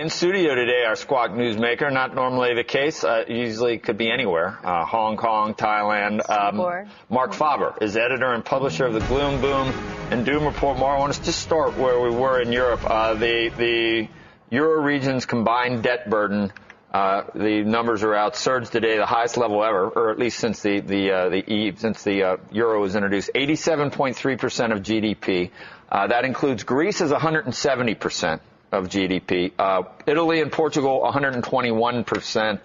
In studio today, our Squawk newsmaker, not normally the case, usually could be anywhere, Hong Kong, Thailand. Marc Faber is editor and publisher of the Gloom, Boom, and Doom Report. Marc, I want to just start where we were in Europe. The Euro region's combined debt burden, the numbers are out, surged today, the highest level ever, or at least since the euro was introduced, 87.3% of GDP. That includes Greece as 170%. Of GDP. Italy and Portugal, 121%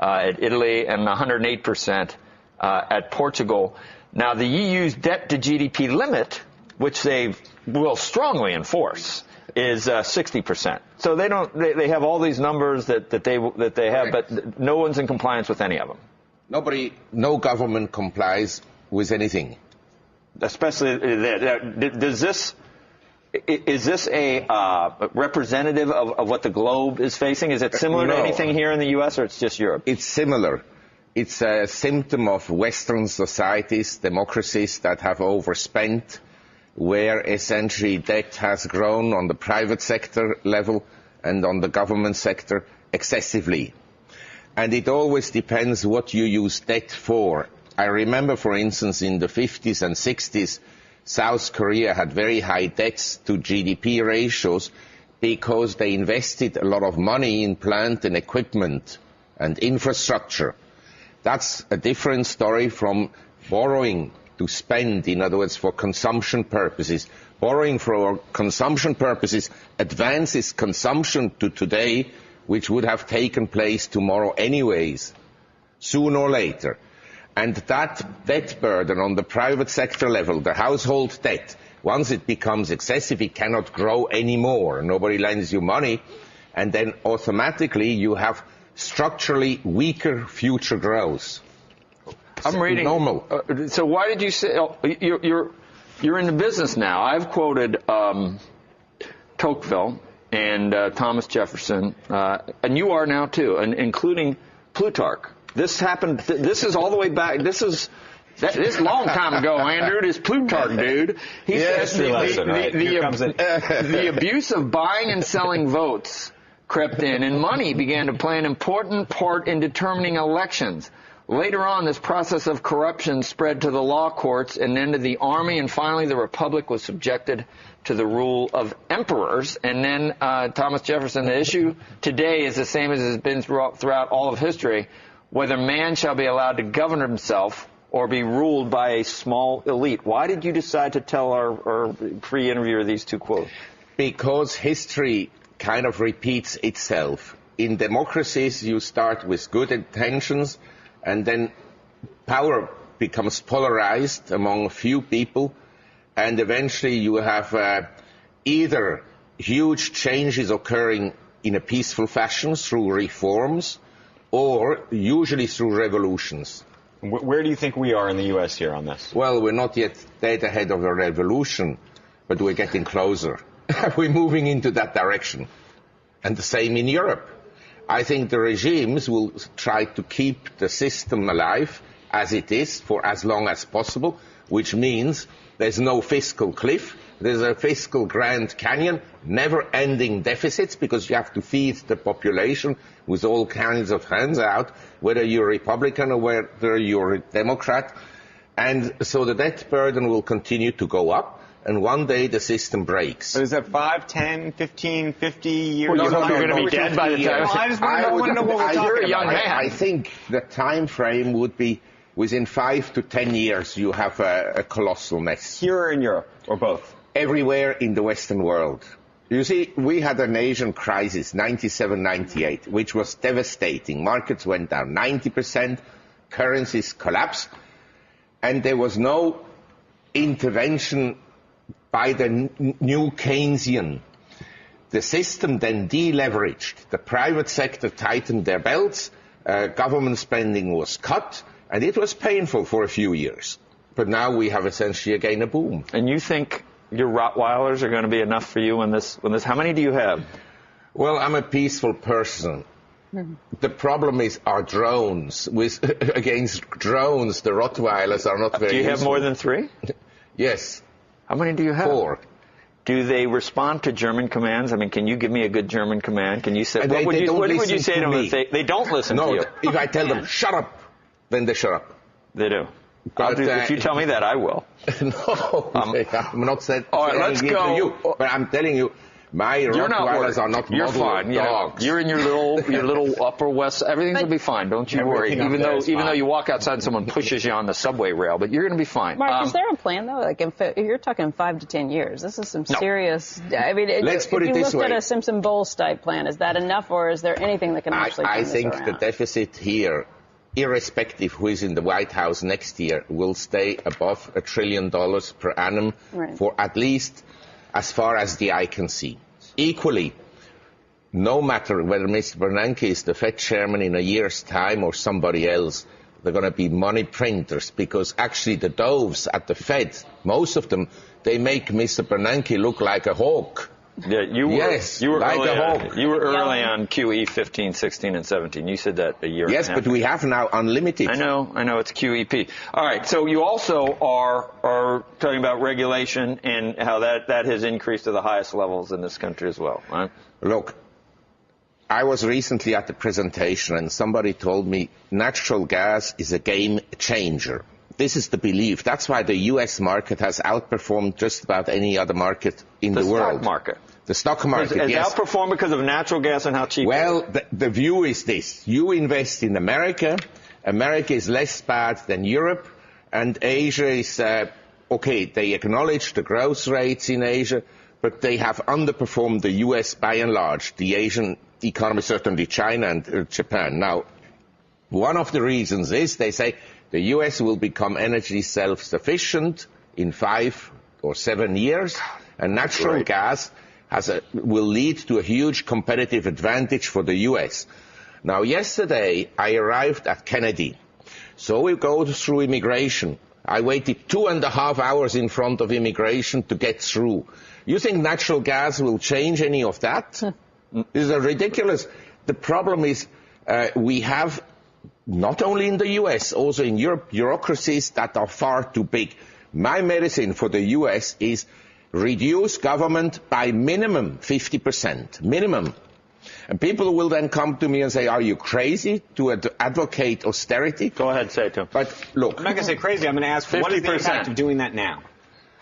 at Italy and 108% at Portugal. Now, the EU's debt to GDP limit, which they will strongly enforce, is 60%. So they have all these numbers that they have, but no one's in compliance with any of them. No government complies with anything. Especially, is this a representative of what the globe is facing? Is it similar to anything here in the U.S., or it's just Europe? It's similar. It's a symptom of Western societies, democracies that have overspent, where essentially debt has grown on the private sector level and on the government sector excessively. And it always depends what you use debt for. I remember, for instance, in the 50s and 60s, South Korea had very high debts to GDP ratios because they invested a lot of money in plant and equipment and infrastructure. That's a different story from borrowing to spend, in other words, for consumption purposes. Borrowing for consumption purposes advances consumption to today, which would have taken place tomorrow anyways, sooner or later. And that debt burden on the private sector level, the household debt, once it becomes excessive, it cannot grow anymore. Nobody lends you money. And then automatically you have structurally weaker future growth. I'm reading. Normal. So why did you say you're in the business now? I've quoted Tocqueville and Thomas Jefferson, and you are now too, and including Plutarch. This happened. This is all the way back. This is long time ago, Andrew. This Plutarch dude. He says the abuse of buying and selling votes crept in, and money began to play an important part in determining elections. Later on, this process of corruption spread to the law courts and then to the army, and finally the republic was subjected to the rule of emperors. And then Thomas Jefferson, the issue today is the same as it has been throughout all of history, whether man shall be allowed to govern himself or be ruled by a small elite. Why did you decide to tell our pre-interviewer these two quotes? Because history kind of repeats itself. In democracies, you start with good intentions, and then power becomes polarized among a few people, and eventually you have either huge changes occurring in a peaceful fashion through reforms, or usually through revolutions. Where do you think we are in the U.S. here on this? Well, we're not yet dead ahead of a revolution, but we're getting closer. We're moving into that direction. And the same in Europe. I think the regimes will try to keep the system alive as it is for as long as possible, which means there's no fiscal cliff. There's a fiscal Grand Canyon, never-ending deficits, because you have to feed the population with all kinds of hands out, whether you're a Republican or whether you're a Democrat. And so the debt burden will continue to go up, and one day the system breaks. So is that 5, 10, 15, 50 years? Well, you're going to be dead by the time. I just want to know what we're talking about. You're a young man. I think the time frame would be within 5 to 10 years you have a colossal mess. Here or in Europe, or both? Everywhere in the Western world. You see, we had an Asian crisis, 97, 98, which was devastating. Markets went down 90%, currencies collapsed, and there was no intervention by the new Keynesian. The system then deleveraged. The private sector tightened their belts, government spending was cut, and it was painful for a few years. But now we have essentially again a boom. And you think your Rottweilers are going to be enough for you when this, how many do you have? Well, I'm a peaceful person. The problem is our drones. Against drones, the Rottweilers are not very Do you have useful. more than 3? Yes. How many do you have? 4. Do they respond to German commands? I mean, can you give me a good German command? Can you say, what would you say to them if they don't listen to you? If I tell them, shut up, then they shut up. They do. But, if you tell me that, I will. No, I'm not saying all right, let's go. To you, but I'm telling you, my Rottweilers are not model dogs. You're in your little Upper West. Everything's going to be fine. Don't you worry. Even though you walk outside and someone pushes you on the subway rail, but you're going to be fine. Mark, is there a plan though? Like if you're talking 5 to 10 years, this is some serious. I mean, let's put it this way. If you looked at a Simpson Bowles type plan, is that enough, or is there anything that can actually turn this around? I think the deficit here, irrespective who is in the White House next year, will stay above $1 trillion per annum for at least as far as the eye can see. Equally, no matter whether Mr. Bernanke is the Fed chairman in a year's time or somebody else, they're going to be money printers, because actually the doves at the Fed, most of them, they make Mr. Bernanke look like a hawk. Yeah, you were like a hawk. You were early on QE 15, 16, and 17. You said that a year ago. Yes, but we have now unlimited. I know, it's QEP. All right, so you also are talking about regulation and how that has increased to the highest levels in this country as well, right? Look, I was recently at the presentation and somebody told me natural gas is a game changer. This is the belief. That's why the U.S. market has outperformed just about any other market in the world. The stock market. The stock market, has yes. outperformed because of natural gas and how cheap it is? Well, the view is this. You invest in America. America is less bad than Europe. And Asia is, okay, they acknowledge the growth rates in Asia, but they have underperformed the U.S. by and large, the Asian economy, certainly China and Japan. Now, one of the reasons is they say the U.S. will become energy self-sufficient in 5 or 7 years, and natural gas will lead to a huge competitive advantage for the U.S. Now, yesterday, I arrived at Kennedy. So we go through immigration. I waited 2.5 hours in front of immigration to get through. You think natural gas will change any of that? This is ridiculous. The problem is we have, not only in the U.S., also in Europe, bureaucracies that are far too big. My medicine for the U.S. is reduce government by minimum 50%. Minimum. And people will then come to me and say, are you crazy to advocate austerity? Go ahead, say it to him. But look. I'm not going to say crazy. I'm going to ask, 50%. What is the impact of doing that now?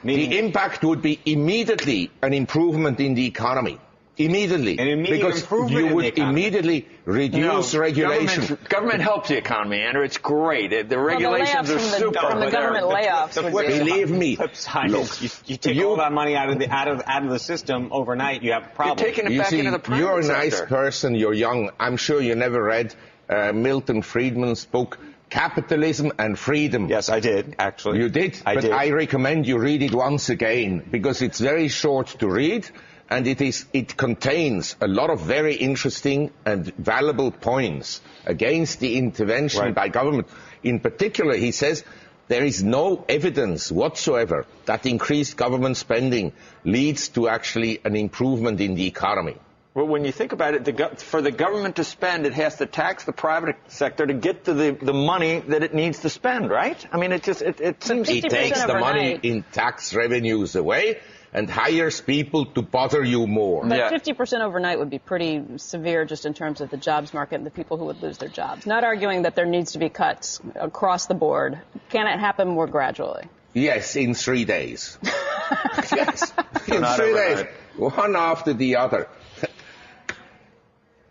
The impact would be immediately an improvement in the economy. Immediately. An immediate because improvement you in would the economy. immediately reduce regulation. Government helps the economy, Andrew. It's great. The regulations are super. From the government layoffs. Believe me. Look, you take all that money out of the system overnight, you have a problem. You're taking it back into the private You're a sector. nice person. You're young. I'm sure you never read Milton Friedman's book, Capitalism and Freedom. Yes, I did, actually. You did? I did. I recommend you read it once again, because it's very short to read. And it contains a lot of very interesting and valuable points against the intervention by government. In particular, he says there is no evidence whatsoever that increased government spending leads to actually an improvement in the economy. Well, when you think about it, for the government to spend, it has to tax the private sector to get to the money that it needs to spend, right? I mean, it seems... It takes the money in tax revenues away and hires people to bother you more. But 50% overnight would be pretty severe just in terms of the jobs market and the people who would lose their jobs. Not arguing that there needs to be cuts across the board. Can it happen more gradually? Yes, in 3 days. Yes, in 3 days. One after the other.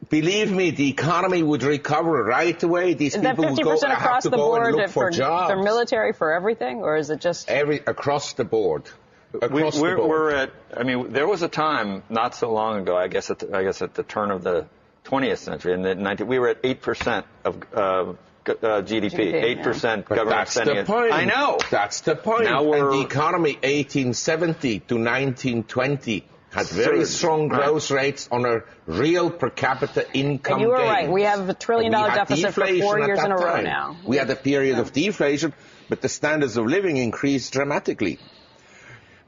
Believe me, the economy would recover right away. These people would go, have to go and look for jobs. For military, for everything, or is it just across the board? We're at. I mean, there was a time not so long ago. I guess at the turn of the 20th century, in the we were at 8% of GDP. 8% government spending. That's the point. I know. That's the point. Now and the economy, 1870 to 1920. Had very strong growth rates on a real per capita income. And you were right. We have a $1 trillion deficit for 4 years in a row now. We had a period of deflation, but the standards of living increased dramatically.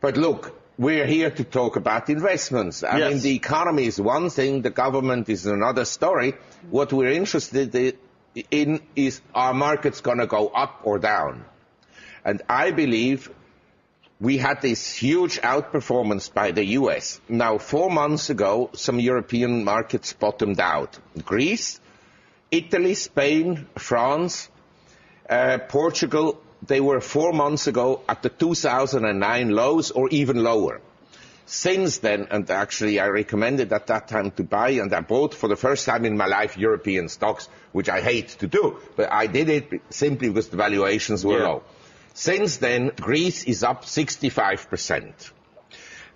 But look, we're here to talk about investments. I mean, the economy is one thing, the government is another story. What we're interested in is, are markets going to go up or down? And I believe we had this huge outperformance by the US. Now, 4 months ago, some European markets bottomed out. Greece, Italy, Spain, France, Portugal, they were 4 months ago at the 2009 lows or even lower. Since then, and actually I recommended at that time to buy, and I bought for the first time in my life European stocks, which I hate to do, but I did it simply because the valuations were low. Since then, Greece is up 65%.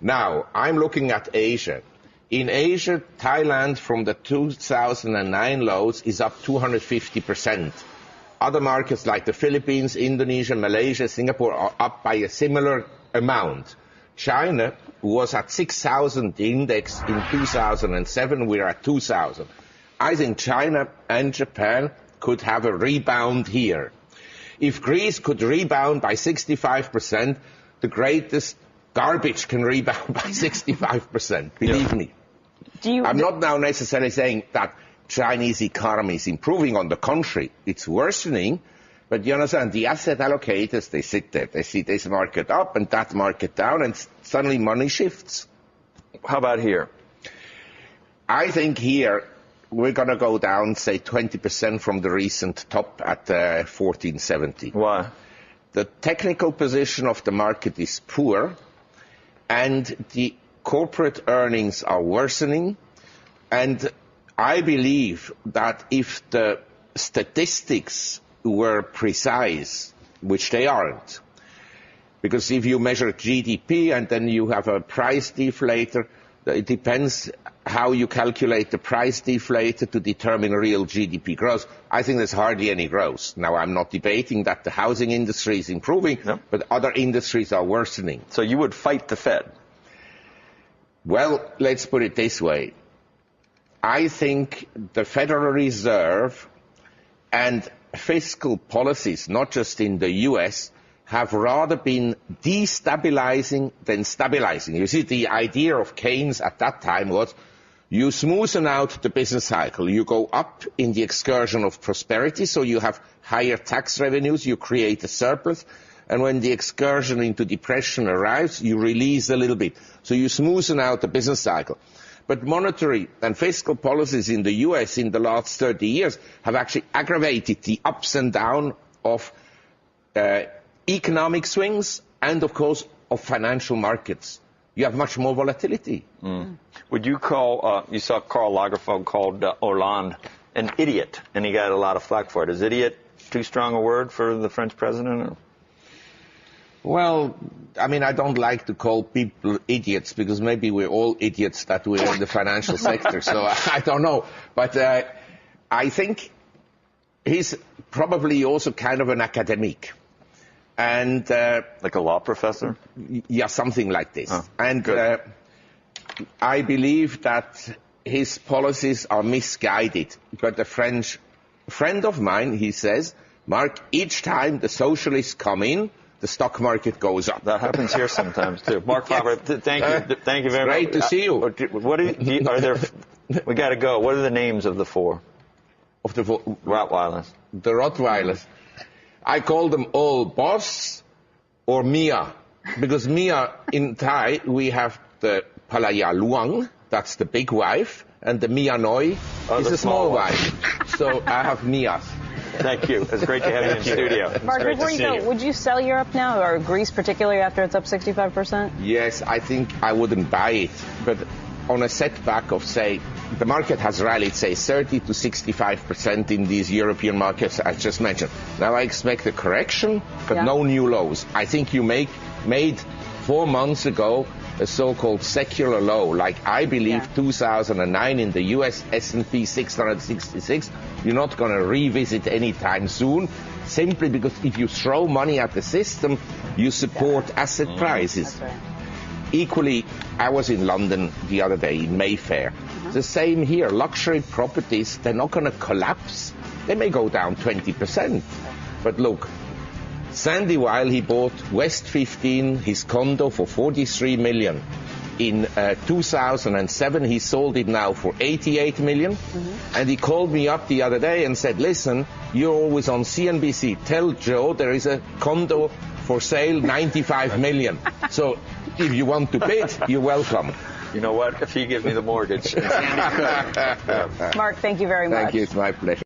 Now, I'm looking at Asia. In Asia, Thailand from the 2009 lows is up 250%. Other markets like the Philippines, Indonesia, Malaysia, Singapore are up by a similar amount. China was at 6,000 index in 2007. We're at 2,000. I think China and Japan could have a rebound here. If Greece could rebound by 65%, the greatest garbage can rebound by 65%. Believe me. I'm not now necessarily saying that Chinese economy is improving. On the contrary, it's worsening. But you understand, the asset allocators, they sit there. They see this market up and that market down, and suddenly money shifts. How about here? I think here we're going to go down, say, 20% from the recent top at 1470. Why? The technical position of the market is poor, and the corporate earnings are worsening. And I believe that if the statistics were precise, which they aren't, because if you measure GDP and then you have a price deflator, it depends how you calculate the price deflator to determine real GDP growth. I think there's hardly any growth. Now, I'm not debating that the housing industry is improving, but other industries are worsening. So you would fight the Fed? Well, let's put it this way. I think the Federal Reserve and fiscal policies, not just in the US, have rather been destabilizing than stabilizing. You see, the idea of Keynes at that time was you smoothen out the business cycle. You go up in the excursion of prosperity, so you have higher tax revenues, you create a surplus, and when the excursion into depression arrives, you release a little bit. So you smoothen out the business cycle. But monetary and fiscal policies in the US in the last 30 years have actually aggravated the ups and downs of economic swings and, of course, of financial markets. You have much more volatility. Would you call, you saw Karl Lagerfeld called Hollande an idiot, and he got a lot of flack for it. Is idiot too strong a word for the French president? Or? Well, I mean, I don't like to call people idiots because maybe we're all idiots that we're in the financial sector, so I don't know. But I think he's probably also kind of an academic. And like a law professor? Yeah, something like this. Oh, and I believe that his policies are misguided. But a French friend of mine, he says, Marc, each time the socialists come in, the stock market goes up. That happens here sometimes too. Marc Faber, thank you very much. Great to see you. What are there? We got to go. What are the names of the four? Of the Rottweilers. The Rottweilers. I call them all Boss or Mia, because Mia in Thai we have the Palaya Luang, that's the big wife, and the Mia Noi is the small wife. So I have Mias. Thank you. It's great to have you in studio. Marc, before you go, would you sell Europe now, or Greece particularly after it's up 65%? Yes, I think I wouldn't buy it. But on a setback of, say, the market has rallied, say, 30 to 65% in these European markets I just mentioned. Now I expect a correction, but no new lows. I think you made 4 months ago a so-called secular low, like I believe 2009 in the US S&P 666. You're not going to revisit anytime soon, simply because if you throw money at the system, you support asset prices. That's right. Equally, I was in London the other day in Mayfair. The same here. Luxury properties, they're not going to collapse. They may go down 20%. But look, Sandy Weil, he bought West 15, his condo, for 43 million. In 2007, he sold it now for 88 million. And he called me up the other day and said, listen, you're always on CNBC. Tell Joe there is a condo for sale, 95 million. So if you want to bid, you're welcome. You know what? If he gives me the mortgage. Sandy could. Marc, thank you very much. Thank you. It's my pleasure.